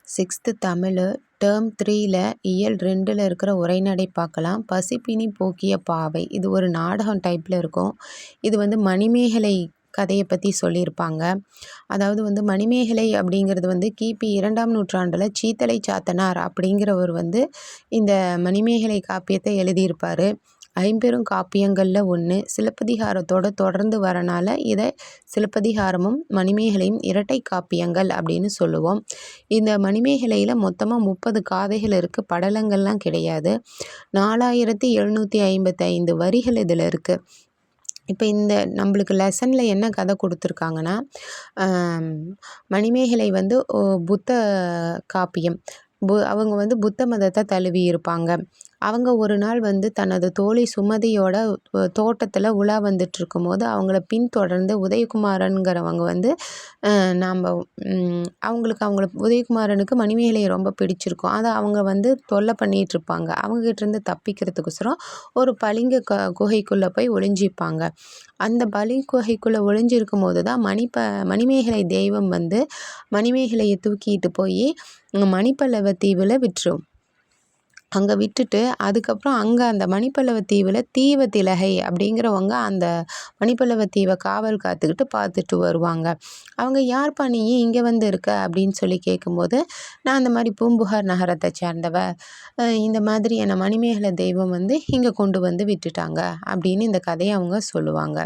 6th Tamil term 3ல இயல் 2ல் இருக்கிற உரைநடை பார்க்கலாம். பசிப்பினி போக்கிய பாவை. இது ஒரு நாடகம் டைப்பில் இருக்கும். இது மணிமேகலை கதையை பற்றி சொல்லியிருப்பாங்க. அதாவது மணிமேகலை அப்படிங்கிறது கிபி 2ஆம் நூற்றாண்டில் சீத்தலை சாத்தனார் அப்படிங்கிறவர் இந்த மணிமேகலை காப்பியத்தை எழுதியிருப்பார். ஐம்பெரும் காப்பியங்களில் ஒன்று. சிலப்பதிகாரத்தோட தொடர்ந்து வரனால இதை சிலப்பதிகாரமும் மணிமேகலையும் இரட்டை காப்பியங்கள் அப்படின்னு சொல்லுவோம். இந்த மணிமேகலையில் மொத்தமாக 30 காதைகள் இருக்குது. படலங்கள்லாம் கிடையாது. 4755 வரிகள் இதில் இருக்குது. இப்போ இந்த நம்மளுக்கு லெசனில் என்ன கதை கொடுத்துருக்காங்கன்னா, மணிமேகலை புத்த காப்பியம். அவங்க புத்த மதத்தை தழுவி இருப்பாங்க. அவங்க ஒரு நாள் தனது தோழி சுமதியோட தோட்டத்தில் உலா வந்துட்டு இருக்கும்போது அவங்கள பின்தொடர்ந்து உதயகுமாரனுங்கிறவங்க அவங்கள உதயகுமாரனுக்கு மணிமேகலையை ரொம்ப பிடிச்சிருக்கும். அதை அவங்க தொல்லை பண்ணிகிட்டு இருப்பாங்க. அவங்ககிட்டேருந்து தப்பிக்கிறதுக்கோசரம் ஒரு பளிங்கு குகைக்குள்ளே போய் ஒளிஞ்சிப்பாங்க. அந்த பளிங்கு குகைக்குள்ளே ஒளிஞ்சிருக்கும் போது தான் மணிமேகலை தெய்வம் மணிமேகலையை தூக்கிட்டு போய் மணிப்பல்லவ தீவில் விட்டுரும். அங்கே விட்டுட்டு அதுக்கப்புறம் அங்கே அந்த மணிப்பல்லவ தீவில் தீவத்திலகை அப்படிங்கிறவங்க அந்த மணிப்பல்லவ தீவை காவல் காத்துக்கிட்டு பார்த்துட்டு வருவாங்க. அவங்க யார்ப்பா நீ இங்கே இருக்க அப்படின்னு சொல்லி கேட்கும்போது, நான் அந்த மாதிரி பூம்புகார் நகரத்தை சேர்ந்தவ, இந்த மாதிரி என்னை மணிமேகலை தெய்வம் இங்கே கொண்டு விட்டுட்டாங்க அப்படின்னு இந்த கதையை அவங்க சொல்லுவாங்க.